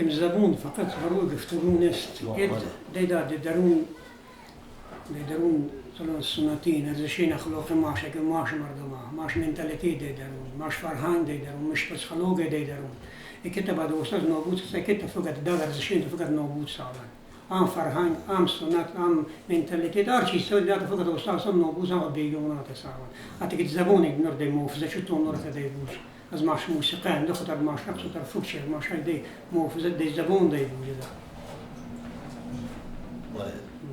لكن الزبون فقط هو يفترون است دیدارون سلام سنتی نزدیشین اخلاق ماشه که ماش مردمه ماش منتالیتی دیدارون ماش فرهنگ دیدارون مش پسیولوژی دیدارون اکتا بعد وستاز نابود است اکتا فقط داور زشین فقط نابود سالن آم فرهنگ آم سنت آم منتالیتی دار چیز سوی داد فقط وستاز هم نابود سال بیگونات سالن حتی که زبانی نرده موفزه چطور نرده دیوز از ماش موسیقی انده خود ماش نقص در فکر ماش دی موفزه دی زبان دی بوده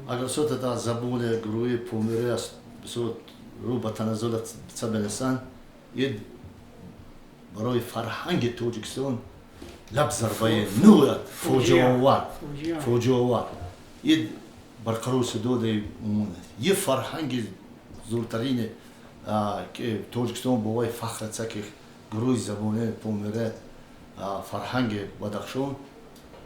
اگر صوت تا زبون گروهی پومره است صوت رو به تنزل تبلسان ید برای فرهنگ توجیکستان لب ضربه نوعت فوجوار ید برقرار سدوده مونه یه فرهنگ زورترین که توجیکستان بوای فخر تک گروه زبونه پومره فرهنگ بدخشان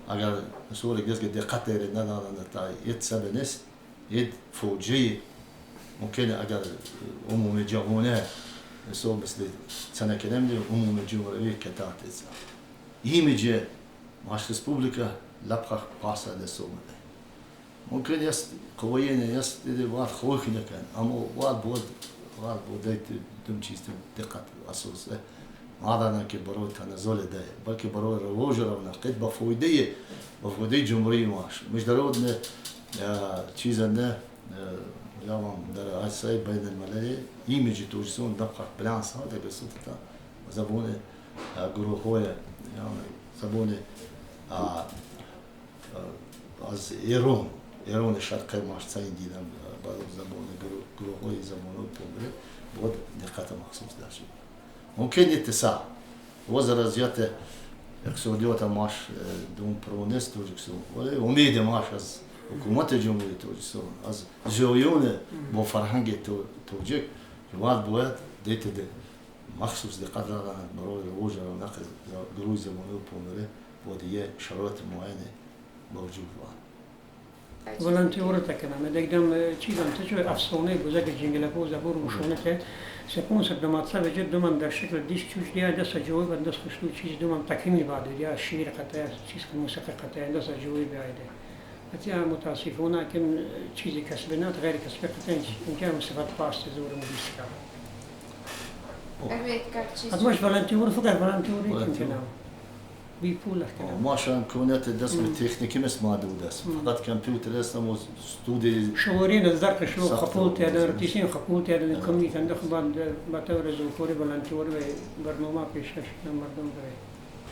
اگر مسئول گذشت که دقت دارید ندارند تا ید سبب نیست ید فوجی ممکنه اگر عموم جوانه مسئول مثل سنه کنم دیم عموم جمهوری کتات ایزا ایمیجه ماش رسپوبلیکا لبخه پاسه دستو مده ممکن است قویه است دیده وار خوی نکن اما وار بود دیت دم چیز دقت اساسه مادرنا که برای تنزل ده بلکه برای رواج رو نقد با فایده جمهوری ماش مش درود نه چیز نه یام در اسای بین المللی ایمیج توجسون دقیق بلانس ها ده بسیط تا زبون گروه های یعنی زبون از ایران شرقی ماش تاین دیدم بعد زبون گروه های زبون پومره بود دقت مخصوص داشت ممكن اتساع وزر زيادة اقتصاديات ماش دون برونست توجكسون ولا أميد ماش از حكومة الجمهورية توجكسون از جويونه بو فرهنگ توجك جواد بواد ديت ده مخصوص دقدر على برای رواج و نقل گروه زمانه پومره بودیه شرایط معینه موجود بود. ولنتیور تکنم دیدم چیزام تجربه افسانه گذشته جنگل کو زبور مشونه که سپون سر دماتسا وجد دومن در شکل دیش چوش دیا دست جوی و دست خشلو چیز دومن تکمیل بعد دیا شعر قطعه چیز که موسیقی قطعه دست جوی بیایده. حتی متاسفانه که چیزی کسبنات غیر کسب قطعه اینکه صفات پاست زور موسیقی. ادمش ولنتیور فقط ولنتیوری کنم. بيقول ما شاء امكانيات الدراسه التكنيكيه مش محدوده فقط كمبيوتر اسمه استوديو شورين الزرق شو خطوط هذا رتيشين خطوط هذا الكمبيوتر عندك بعد بتورز وكوري فولنتيور برنامج بيشش مردم بري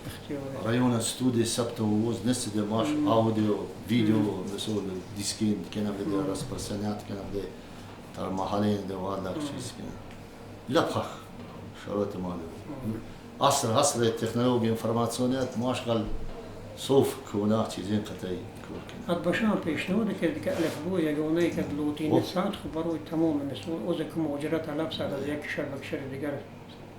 اختيار ريون استوديو سبت ووز نس ده ماش اوديو فيديو مسؤول ديسكين كان بدي راس برسنات كان بدي ترى محلين ده وهذا شيء كان لا بخ شروط ماله عصر التكنولوجيا انفورماسيونات ماشغل صوف كونات چیزين قطعي كوركن البشر بيشنو دك الف بو يقوني كدلوتين ساعات خبروا تماما مسؤول اوزك موجرات لابس على ذيك شربك شر ديگر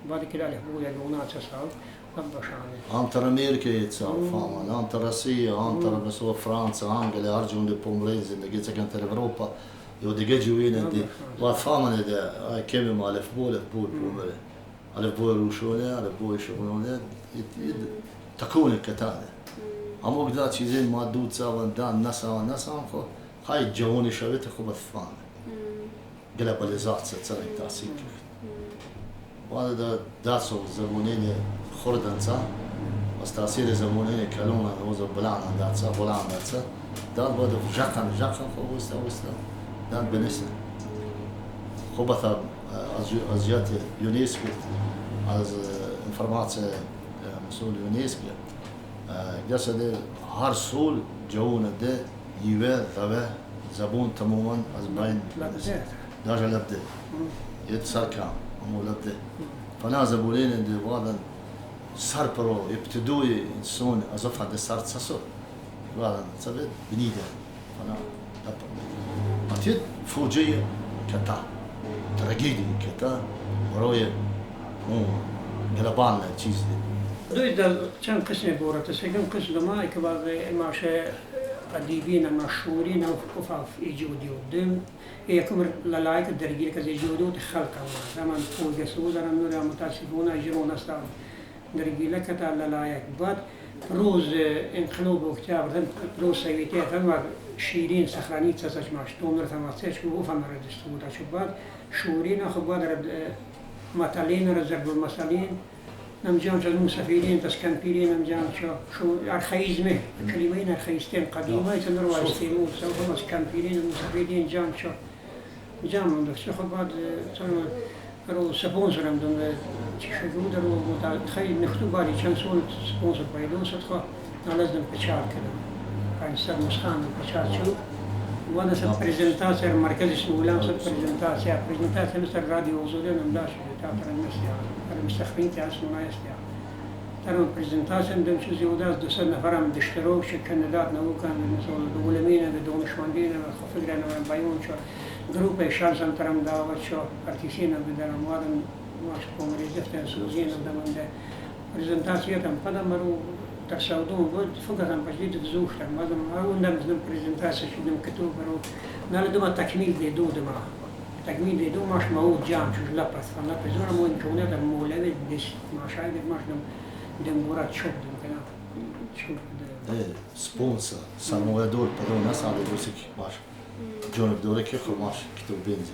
بعد كده الف بو يقونات ساعات البشر انتر امريكا يتصاف فاهم انتر روسيا انتر مسؤول فرنسا انجليا ارجون دي بومريز اللي جيت كانت اوروبا يودي جوين دي وفاهم ده كيم ما الف بو بومري على بوي روشونه على بوي شغلونه تكون الكتانة أما قدرت شيء ما دود سوا دان نسا خو هاي جواني شويته خو بفهم جلاباليزات تصير تاسيك وهذا داسو زمانين خردن سا بس تأثير زمانين كلونا نوزو بلانا داتسا بلانا داتسا دان بدو جاكن خو وستا دان بنسا خو بثا أزيات يونسكو از انفورماسیون مسئول یونسکو جسد هر سال جوونه ده یوه ذبه زبون تماما از بین داجا لبده يتسر كام أمو لبده فنا زبولين عندي وادا سر برو يبتدوي إنسان أزف هذا سر تسسو وادا سبب بنيده فنا لبده أتيت فوجية كتا تراجيدي كتا وراي جلبان چیز دوی در چند قسم بورت است. یکم قسم ما که بعض ماشه ادیبین مشهورین و کفاف ایجودی و دم یکم لالایک درگیر که ایجودی و خلق ما زمان فوق سوز آن نور متاسفانه جرون است درگیر که تا لالایک بعد روز انقلاب اکتبر روز سویتیت هم شیرین سخرانی تساش ماش تونر تماسش که او فهمه دستور شد بعد شورین خب بعد مطالعین را ضرب المثالین نمجام شد مسافرین تسکنپیرین نمجام شو ارخیزمه کلمه این ارخیستین قدیمه تنر و استیمو سوف مسکنپیرین مسافرین جام شو جام داشت خب بعد رو سپانسر هم دم چیشه بود رو خیلی نختو باری چند سال سپانسر پیدا شد خب نلزم پچار کردم 500 مسخان پچار شد وانا سب پرزنتاسیا مرکز سولان سب پرزنتاسیا مثل رادیو وزوده نمداش تاعتر المسيا المستخدمين تاع اسمه يستيا ترى پرزنتاسیا دم شو زيوداز 200 نفر هم دشترو شكندات نو كان مثلا دولمين بدون شواندين خفقنا بايون شو جروب شانس هم ترم دعوت شو ارتيسين بدرم وادم ماش کومریزت سوزین دم ده پرزنتاسیا تام پدام مرو ترسودون بود فقط هم بجدید زوجتم بعدم اون دم پرزنتاسیا شدم کتاب برو نال دوما تکمیل دیدو دما تکمیل دیدو ماش موجود جام شو لپس فنا پزور مو امکانات مولد دش ماشاید ماش دم مراد شد دم کنا شو سپونسر سرمایه‌دار پیدا نسازه دوستی باش جانب داره که خب ماش کتاب بنزی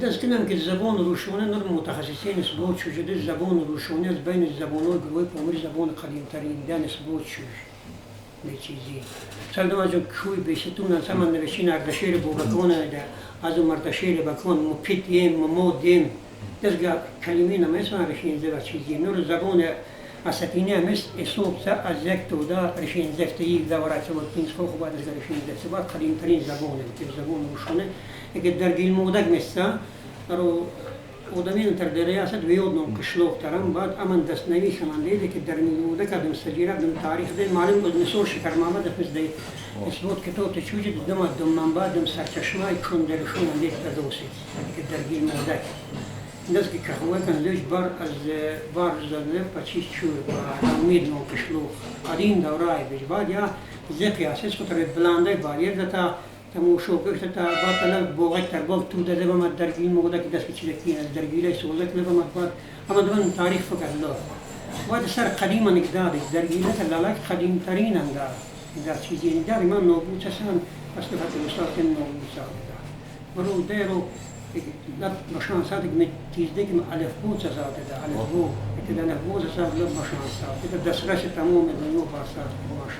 دست کنم که زبان روشونه نور متخصصین اثبات شده زبان روشونه از بین زبان‌های گروه پامیر زبان قدیم‌ترین دن اثبات شد به چیزی سلام از کوی بیشتون از همان نوشین اردشیر بوبکانه از مردشیر بکان مپیتیم ممودیم دست کلمه نمی‌سان رشین زبان چیزی نور زبان اساتینه مثل اصوب از یک تودا رشین زفتی دورات و تینس خو بعد از رشین زفت بعد قدیم‌ترین زبانه که زبان روشونه که در گیلمودک مثلا رو آدمیان تر دریاست ویودنم کشلوک ترم بعد امان دست نویس من دیده که در گیلمودک دم سجیرات دم تاریخ ده معلوم بود نسور شکر محمد فز ده اثبات کتاب تشویج دم منبع دم سرچشمه کن درشون دید تدوسی که در گیلمودک دست که کهوه کن لیش بار از بار زده پچیش چور با امید نو کشلوک قدیم دورای بیش بعد یا زقی اساس کتر بلنده بایر دتا تماشا کرد تا بعد الان بوقت تر باق تو داده با مد درگیر مودا که دست بچیدگی از درگیره سوالت لب مد بعد اما دوان تاریخ فکر الله بعد سر قدیم نگذاری درگیره تلاک قدیم ترین اندار در چیزی اندار من نبود چسان اصل فت مستقیم نبود ساده برو دیرو لب مشان ساده که تیزده که الف بود ساده ده الف بود که الف بود ساده لب مشان ساده که دسترس تمام دنیا با ساده باش